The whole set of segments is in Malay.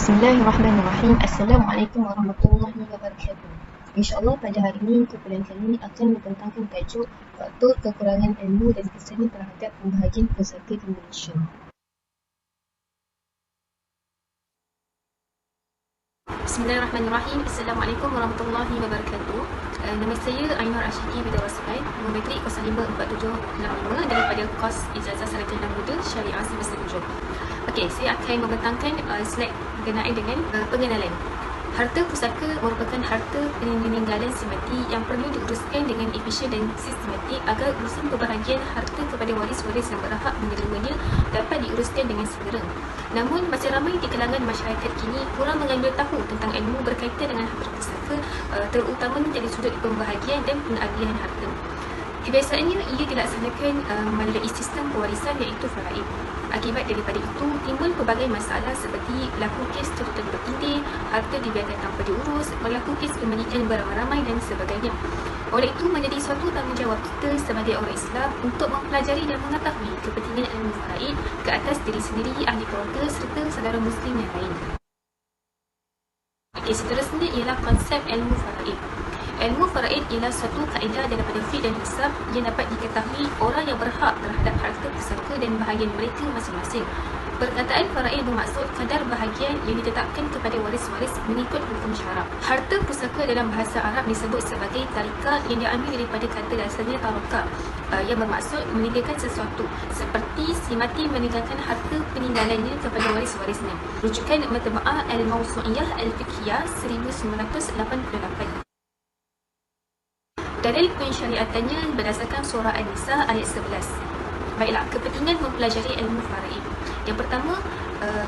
Bismillahirrahmanirrahim. Assalamualaikum warahmatullahi wabarakatuh. InsyaAllah pada hari ini kumpulan kami akan membentangkan tajuk faktor kekurangan ilmu dan kesannya terhadap pembahagian pusaka di Malaysia. Bismillahirrahmanirrahim. Assalamualaikum warahmatullahi wabarakatuh. Nama saya Ainur Ashidi Bidawar Suhaib, nombor metrik 054765 daripada kos Ijazah Sarjana Muda Syariah Semester 7. Okey, saya akan membentangkan slide berkenaan dengan pengenalan. Harta pusaka merupakan harta peninggalan semati yang perlu diuruskan dengan efisien dan sistematik agar urusan pembahagian harta kepada waris-waris yang berhak menerimanya dapat diuruskan dengan segera. Namun, masih ramai di kalangan masyarakat kini kurang mengambil tahu tentang ilmu berkaitan dengan harta pusaka, terutamanya dari sudut pembahagian dan pengagihan harta. Kebiasaannya, ia dilaksanakan melalui sistem pewarisan iaitu faraid. Akibat daripada itu, timbul pelbagai masalah seperti berlaku kes tuntutan bertindih, harta dibiarkan tanpa diurus, berlaku kes pemilikan barang ramai dan sebagainya. Oleh itu, menjadi suatu tanggungjawab kita sebagai orang Islam untuk mempelajari dan mengetahui kepentingan ilmu faraid ke atas diri sendiri, ahli keluarga serta saudara Muslim yang lain. Okey, seterusnya ialah konsep ilmu faraid. Ilmu faraid ialah suatu kaedah daripada fiqh dan hisab yang dapat diketahui orang yang berhak terhadap harta pusaka dan bahagian mereka masing-masing. Perkataan faraid bermaksud kadar bahagian yang ditetapkan kepada waris-waris mengikut hukum syarak. Harta pusaka dalam bahasa Arab disebut sebagai tarikah yang diambil daripada kata dasarnya taroka, yang bermaksud meninggalkan sesuatu, seperti si mati meninggalkan harta peninggalannya kepada waris-warisnya. Rujukan Matba'ah Al-Mawsu'iyah Al-Fiqhiyah 1988. Dalil pensyariatannya berdasarkan surah An-Nisa ayat 11. Baiklah, kepentingan mempelajari ilmu faraid. Yang pertama,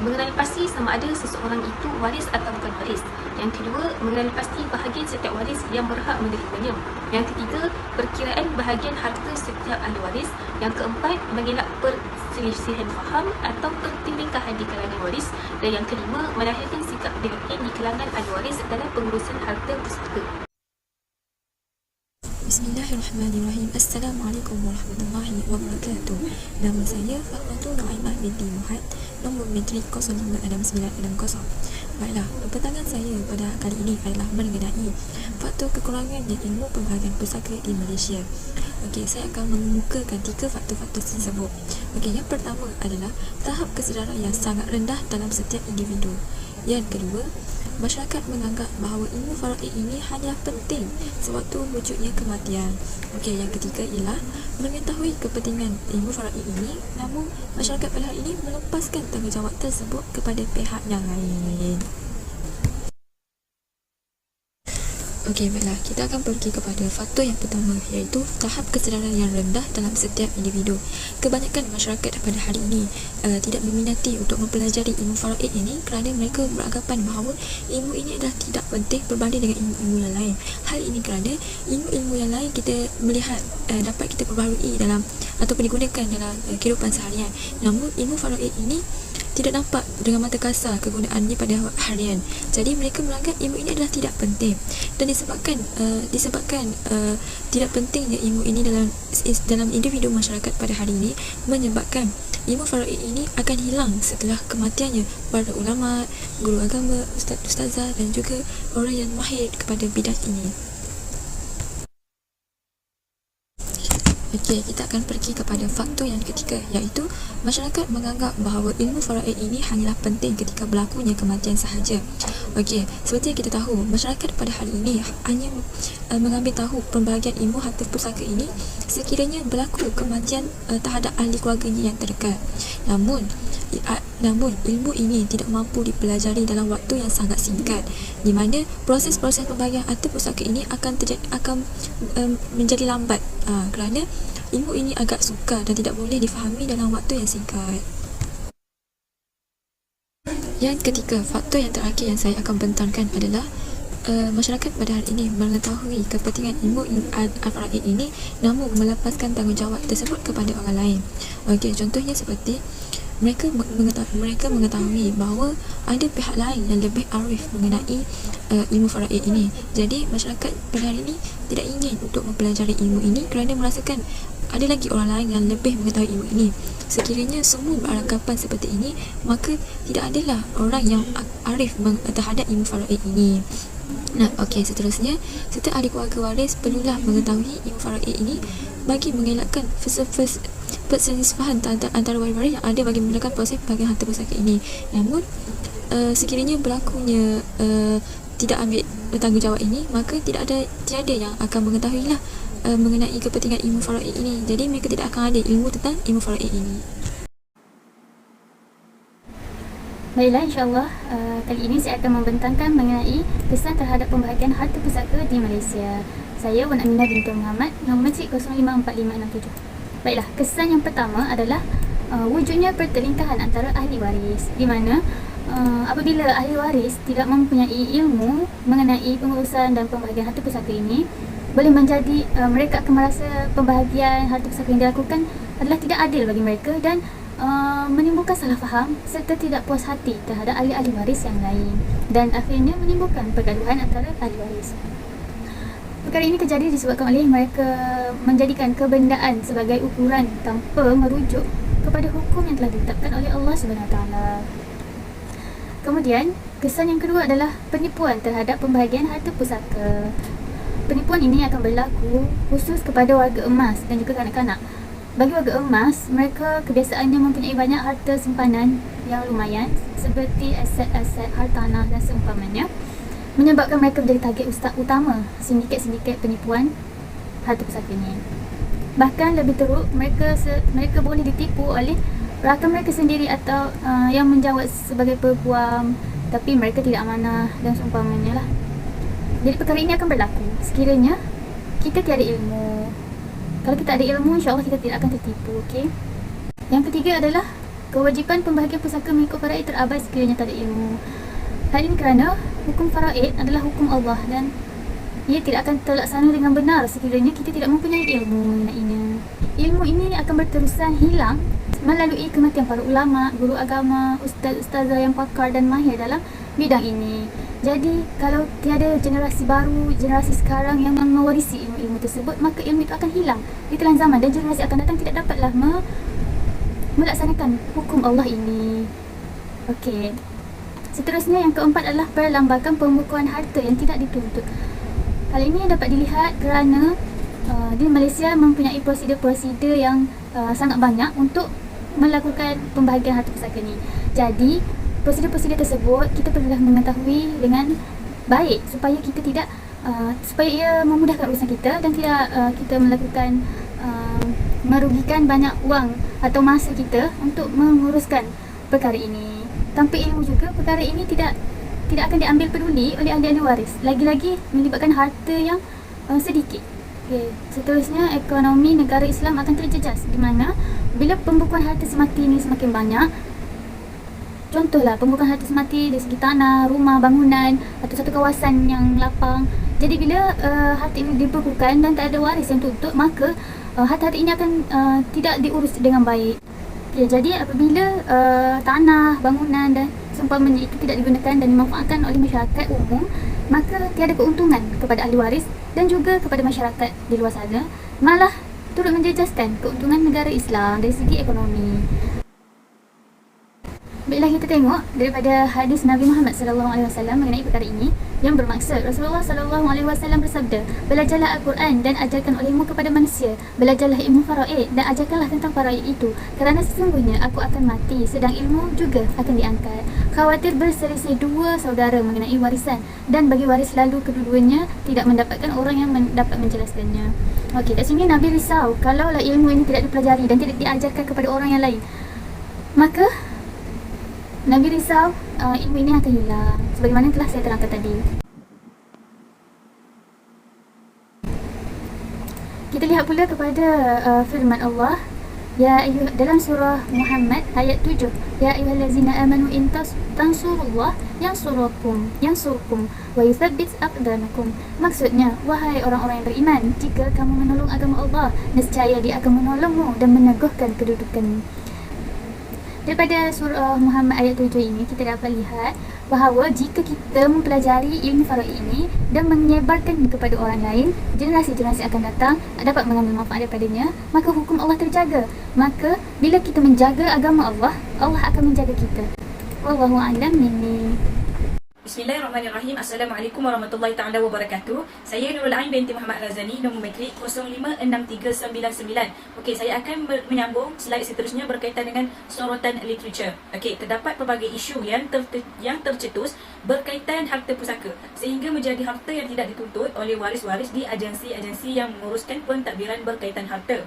mengenali pasti sama ada seseorang itu waris atau bukan waris. Yang kedua, mengenali pasti bahagian setiap waris yang berhak menerimanya. Yang ketiga, perkiraan bahagian harta setiap ahli waris. Yang keempat, mengelak perselisihan faham atau pertelingkahan di kalangan waris. Dan yang kelima, melahirkan sikap disiplin di kalangan ahli waris dalam pengurusan harta pusaka. Bismillahirrahmanirrahim. Assalamualaikum warahmatullahi wabarakatuh. Nama saya Fathmatul Naimah binti Muhammad, nombor metrik 056960. Baiklah, pertentangan saya pada kali ini adalah mengenai faktor kekurangan dan ilmu pembahagian pusaka di Malaysia. Okey, saya akan mengemukakan 3 faktor-faktor tersebut. Okey, yang pertama adalah tahap kesedaran yang sangat rendah dalam setiap individu. Yang kedua, masyarakat menganggap bahawa ilmu faraid ini hanya penting sewaktu wujudnya kematian. Okey, yang ketiga ialah mengetahui kepentingan ilmu faraid ini, namun masyarakat pada hari ini melepaskan tanggungjawab tersebut kepada pihak yang lain. Okey, baiklah, kita akan pergi kepada faktor yang pertama, iaitu tahap kesedaran yang rendah dalam setiap individu. Kebanyakan masyarakat pada hari ini tidak meminati untuk mempelajari ilmu faraid ini kerana mereka beranggapan bahawa ilmu ini adalah tidak penting berbanding dengan ilmu-ilmu yang lain. Hal ini kerana ilmu-ilmu yang lain kita melihat dapat kita perbaharui dalam atau digunakan dalam kehidupan seharian. Namun ilmu faraid ini tidak nampak dengan mata kasar kegunaannya pada harian. Jadi mereka menganggap ilmu ini adalah tidak penting, dan disebabkan tidak pentingnya ilmu ini dalam individu masyarakat pada hari ini menyebabkan ilmu faraid ini akan hilang setelah kematiannya para ulama, guru agama, ustaz-ustazah dan juga orang yang mahir kepada bidang ini. Okey, kita akan pergi kepada faktor yang ketiga, iaitu masyarakat menganggap bahawa ilmu faraid ini hanyalah penting ketika berlakunya kematian sahaja. Okey, seperti yang kita tahu, masyarakat pada hari ini hanya mengambil tahu pembahagian ilmu harta pusaka ini sekiranya berlaku kematian terhadap ahli keluarganya yang terdekat. Namun ilmu ini tidak mampu dipelajari dalam waktu yang sangat singkat, di mana proses-proses pembahagian harta pusaka ini akan menjadi lambat kerana ilmu ini agak sukar dan tidak boleh difahami dalam waktu yang singkat. Yang ketiga, faktor yang terakhir yang saya akan bentangkan adalah masyarakat pada hari ini mengetahui kepentingan ilmu al-faraid ini namun melepaskan tanggungjawab tersebut kepada orang lain. Okey, contohnya seperti mereka mengetahui bahawa ada pihak lain yang lebih arif mengenai ilmu faraid ini. Jadi masyarakat pada hari ini tidak ingin untuk mempelajari ilmu ini kerana merasakan ada lagi orang lain yang lebih mengetahui ilmu ini. Sekiranya semua beranggapan seperti ini, maka tidak adalah orang yang arif terhadap ilmu faraid ini. Nah, okey, seterusnya, setiap ahli keluarga waris perlulah mengetahui ilmu faraid ini bagi mengelakkan perselisihan antara waris-waris yang ada bagi memulakan proses pembahagian harta pusaka ini. Namun, sekiranya berlakunya tidak ambil bertanggungjawab ini, maka tiada yang akan mengetahuilah mengenai kepentingan ilmu faraid ini. Jadi mereka tidak akan ada ilmu tentang ilmu faraid ini. Baiklah, insyaAllah kali ini saya akan membentangkan mengenai kesan terhadap pembahagian harta pusaka di Malaysia. Saya Wan Aminah binti Muhammad, nombor matrik 054567. Baiklah, kesan yang pertama adalah wujudnya pertelingkahan antara ahli waris, di mana apabila ahli waris tidak mempunyai ilmu mengenai pengurusan dan pembahagian harta pusaka ini, boleh menjadi mereka akan merasa pembahagian harta pusaka yang dilakukan adalah tidak adil bagi mereka dan menimbulkan salah faham serta tidak puas hati terhadap ahli-ahli waris yang lain, dan akhirnya menimbulkan pergaduhan antara ahli waris. Perkara ini terjadi disebabkan oleh mereka menjadikan kebendaan sebagai ukuran tanpa merujuk kepada hukum yang telah ditetapkan oleh Allah SWT. Kemudian, kesan yang kedua adalah penipuan terhadap pembahagian harta pusaka. Penipuan ini akan berlaku khusus kepada warga emas dan juga kanak-kanak. Bagi warga emas, mereka kebiasaannya mempunyai banyak harta simpanan yang lumayan seperti aset-aset hartanah dan seumpamanya, menyebabkan mereka menjadi target utama sindiket-sindiket penipuan harta pusaka ini. Bahkan lebih teruk, mereka boleh ditipu oleh rakan mereka sendiri atau yang menjawab sebagai peguam, tapi mereka tidak amanah dan seumpamanya lah. Jadi perkara ini akan berlaku sekiranya kita tiada ilmu. Kalau kita ada ilmu, insyaAllah kita tidak akan tertipu. Okay? Yang ketiga adalah kewajipan pembahagian pusaka mengikut faraid terabai sekiranya tak ada ilmu. Hal ini kerana hukum faraid adalah hukum Allah dan ia tidak akan terlaksana dengan benar sekiranya kita tidak mempunyai ilmu mengenainya. Ilmu ini akan berterusan hilang melalui kematian para ulama, guru agama, ustaz-ustazah yang pakar dan mahir dalam bidang ini. Jadi, kalau tiada generasi baru, generasi sekarang yang mewarisi ilmu-ilmu tersebut, maka ilmu itu akan hilang di telan zaman dan generasi akan datang tidak dapatlah melaksanakan hukum Allah ini. Okey. Seterusnya, yang keempat adalah perlambakan pembukuan harta yang tidak dituntut. Hal ini dapat dilihat kerana di Malaysia mempunyai prosedur-prosedur yang sangat banyak untuk melakukan pembahagian harta pusaka ini. Jadi, prosedur-prosedur tersebut kita perlulah mengetahui dengan baik supaya kita tidak supaya ia memudahkan urusan kita dan tidak kita melakukan merugikan banyak wang atau masa kita untuk menguruskan perkara ini. Tanpa ilmu juga perkara ini tidak akan diambil peduli oleh ahli-ahli waris, lagi-lagi melibatkan harta yang sedikit. Okay. Seterusnya, ekonomi negara Islam akan terjejas, di mana bila pembukuan harta semati ini semakin banyak, contohlah pembukuan harta semati dari segi tanah, rumah, bangunan atau satu kawasan yang lapang. Jadi bila harta ini dibukukan dan tak ada waris yang tuntut, maka harta-harta ini akan tidak diurus dengan baik. Okay, jadi apabila tanah, bangunan dan seumpamanya itu tidak digunakan dan dimanfaatkan oleh masyarakat umum, maka tiada keuntungan kepada ahli waris dan juga kepada masyarakat di luar sana, malah turut menjejaskan keuntungan negara Islam dari segi ekonomi. Baiklah, kita tengok daripada hadis Nabi Muhammad SAW mengenai perkara ini, yang bermaksud Rasulullah SAW bersabda, belajarlah Al-Quran dan ajarkan olehmu kepada manusia, belajarlah ilmu faraid dan ajarkanlah tentang faraid itu, kerana sesungguhnya aku akan mati sedang ilmu juga akan diangkat. Khawatir berselisih dua saudara mengenai warisan, dan bagi waris lalu kedua-duanya tidak mendapatkan orang yang dapat menjelaskannya. Okey, kat sini Nabi risau kalaulah ilmu ini tidak dipelajari dan tidak diajarkan kepada orang yang lain, maka Nabi risau ilmu ini akan hilang, sebagaimana telah saya terangkan tadi. Kita lihat pula kepada firman Allah dalam surah Muhammad ayat 7, ya ayyuhallazina amanu in tansurullah yansurkum wa yuthabbit aqdamakum. Maksudnya, wahai orang-orang yang beriman, jika kamu menolong agama Allah, nescaya Dia akan menolongmu dan meneguhkan kedudukanmu. Daripada surah Muhammad ayat 7 ini kita dapat lihat bahawa jika kita mempelajari ilmu faraid ini dan menyebarkan kepada orang lain, generasi-generasi akan datang dapat mengambil manfaat daripadanya, maka hukum Allah terjaga. Maka bila kita menjaga agama Allah, Allah akan menjaga kita. Wallahu a'lam ini. Bismillahirrahmanirrahim. Assalamualaikum warahmatullahi taala wabarakatuh. Saya Nurul Ain binti Muhammad Razani, nombor matrik 056399. Okey, saya akan menyambung slide seterusnya berkaitan dengan sorotan literature. Okey, terdapat pelbagai isu yang tercetus berkaitan harta pusaka sehingga menjadi harta yang tidak dituntut oleh waris-waris di agensi-agensi yang menguruskan pentadbiran berkaitan harta.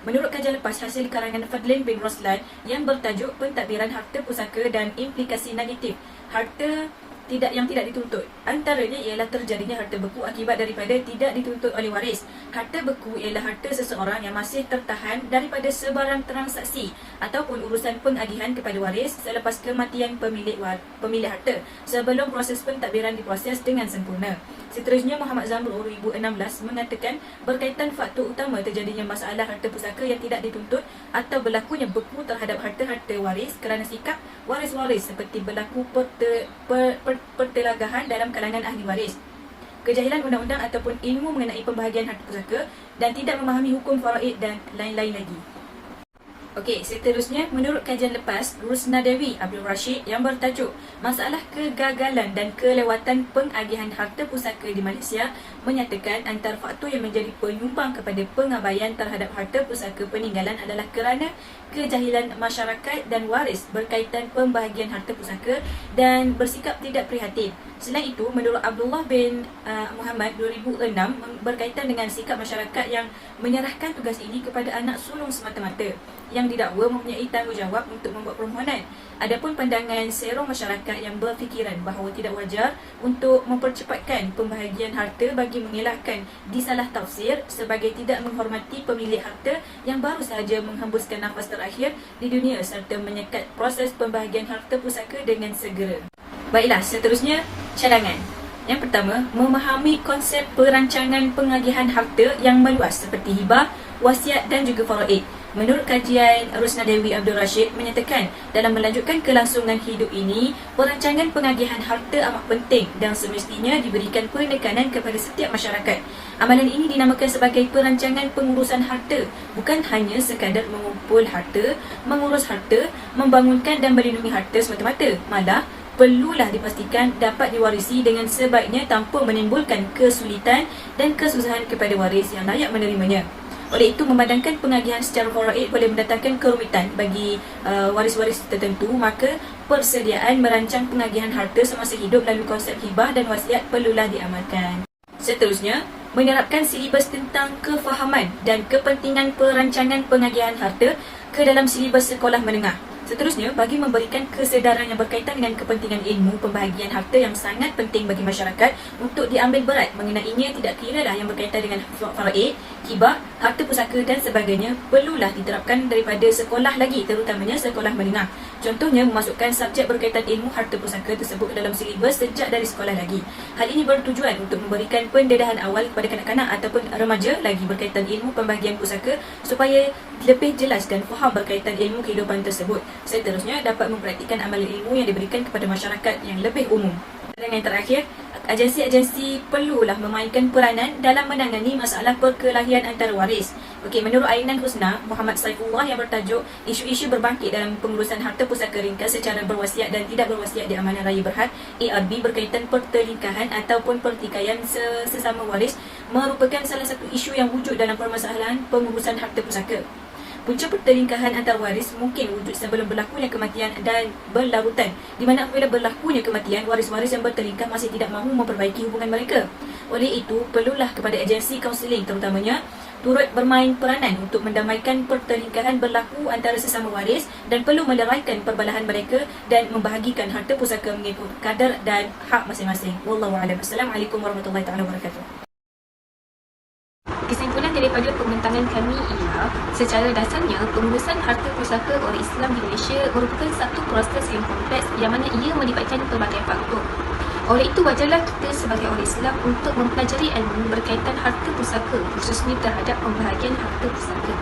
Menurut kajian lepas hasil karangan Fadlin bin Roslan yang bertajuk Pentadbiran Harta Pusaka dan Implikasi Negatif Harta yang tidak dituntut, antaranya ialah terjadinya harta beku akibat daripada tidak dituntut oleh waris. Harta beku ialah harta seseorang yang masih tertahan daripada sebarang transaksi ataupun urusan pengagihan kepada waris selepas kematian pemilik harta sebelum proses pentadbiran diproses dengan sempurna. Seterusnya, Muhammad Zamrur 2016 mengatakan berkaitan faktor utama terjadinya masalah harta pusaka yang tidak dituntut atau berlakunya beku terhadap harta-harta waris kerana sikap waris-waris seperti berlaku pertelagahan dalam kalangan ahli waris, kejahilan undang-undang ataupun ilmu mengenai pembahagian harta pusaka dan tidak memahami hukum faraid dan lain-lain lagi. Okey, seterusnya menurut kajian lepas Rusna Dewi Abdul Rashid yang bertajuk Masalah Kegagalan dan Kelewatan Pengagihan Harta Pusaka di Malaysia menyatakan antara faktor yang menjadi penyumbang kepada pengabaian terhadap harta pusaka peninggalan adalah kerana kejahilan masyarakat dan waris berkaitan pembahagian harta pusaka dan bersikap tidak prihatin. Selain itu, menurut Abdullah bin Muhammad 2006 berkaitan dengan sikap masyarakat yang menyerahkan tugas ini kepada anak sulung semata-mata yang didakwa mempunyai tanggungjawab untuk membuat permohonan. Adapun pandangan serong masyarakat yang berfikiran bahawa tidak wajar untuk mempercepatkan pembahagian harta bagi mengelakkan disalah tafsir sebagai tidak menghormati pemilik harta yang baru sahaja menghembuskan nafas terakhir di dunia serta menyekat proses pembahagian harta pusaka dengan segera. Baiklah, seterusnya cadangan. Yang pertama, memahami konsep perancangan pengagihan harta yang meluas seperti hibah, wasiat dan juga faraid. Menurut kajian Rusna Dewi Abdul Rashid menyatakan dalam melanjutkan kelangsungan hidup ini, perancangan pengagihan harta amat penting dan semestinya diberikan penekanan kepada setiap masyarakat. Amalan ini dinamakan sebagai perancangan pengurusan harta, bukan hanya sekadar mengumpul harta, mengurus harta, membangunkan dan melindungi harta semata-mata. Malah, perlulah dipastikan dapat diwarisi dengan sebaiknya tanpa menimbulkan kesulitan dan kesusahan kepada waris yang layak menerimanya. Oleh itu, memandangkan pengagihan secara faraid boleh mendatangkan kerumitan bagi waris-waris tertentu, maka persediaan merancang pengagihan harta semasa hidup melalui konsep hibah dan wasiat perlulah diamalkan. Seterusnya, menerapkan silibus tentang kefahaman dan kepentingan perancangan pengagihan harta ke dalam silibus sekolah menengah. Seterusnya, bagi memberikan kesedaran yang berkaitan dengan kepentingan ilmu pembahagian harta yang sangat penting bagi masyarakat untuk diambil berat mengenainya, tidak kiralah yang berkaitan dengan faraid, hibah, harta pusaka dan sebagainya, perlulah diterapkan daripada sekolah lagi, terutamanya sekolah menengah. Contohnya, memasukkan subjek berkaitan ilmu harta pusaka tersebut dalam silibus sejak dari sekolah lagi. Hal ini bertujuan untuk memberikan pendedahan awal kepada kanak-kanak ataupun remaja lagi berkaitan ilmu pembahagian pusaka supaya lebih jelas dan faham berkaitan ilmu kehidupan tersebut. Seterusnya, dapat mempraktikkan amalan ilmu yang diberikan kepada masyarakat yang lebih umum. Dan yang terakhir, agensi-agensi perlulah memainkan peranan dalam menangani masalah perkelahian antara waris. Okey, menurut Ainan Husna Muhammad Saifullah yang bertajuk Isu-isu berbangkit dalam pengurusan harta pusaka ringkas secara berwasiat dan tidak berwasiat di Amanah Raya Berhad ARB berkaitan pertelingkahan ataupun pertikaian sesama waris merupakan salah satu isu yang wujud dalam permasalahan pengurusan harta pusaka. Punca pertelingkahan antar waris mungkin wujud sebelum berlakunya kematian dan berlarutan, di mana apabila berlakunya kematian, waris-waris yang bertelingkah masih tidak mahu memperbaiki hubungan mereka. Oleh itu, perlulah kepada agensi kaunseling terutamanya turut bermain peranan untuk mendamaikan pertelingkahan berlaku antara sesama waris dan perlu meleraikan perbalahan mereka dan membahagikan harta pusaka mengikut kadar dan hak masing-masing. Wallahu a'lam. Assalamualaikum warahmatullahi taala wabarakatuh. Kesimpulan daripada pembentangan kami ialah secara dasarnya pengurusan harta pusaka orang Islam di Malaysia merupakan satu proses yang kompleks yang mana ia melibatkan pelbagai faktor. Oleh itu, wajarlah kita sebagai orang Islam untuk mempelajari ilmu berkaitan harta pusaka, khususnya terhadap pembahagian harta pusaka.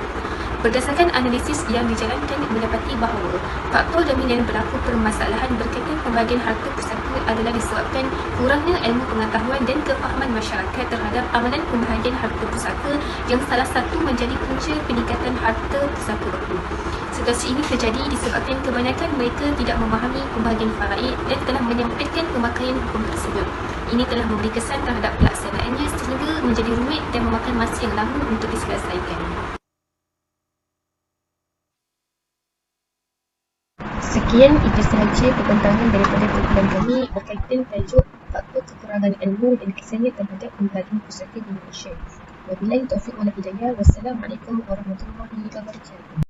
Berdasarkan analisis yang dijalankan, mendapati bahawa faktor dominan berlaku permasalahan berkaitan pembahagian harta pusaka adalah disebabkan kurangnya ilmu pengetahuan dan kefahaman masyarakat terhadap amalan pembahagian harta pusaka yang salah satu menjadi punca peningkatan harta pusaka itu. Situasi ini terjadi disebabkan kebanyakan mereka tidak memahami pembahagian faraid dan telah menyempitkan pemakaian hukum tersebut. Ini telah memberi kesan terhadap pelaksanaannya sehingga menjadi rumit dan memakan masa yang lama untuk diselesaikan. Sekian itu sahaja perbentangan daripada kumpulan kami berkaitan tajuk faktor kekurangan ilmu dan kesannya terhadap pembahagian pusaka di Malaysia. Wabillahi taufiq wal hidayah. Wassalamualaikum warahmatullahi wabarakatuh.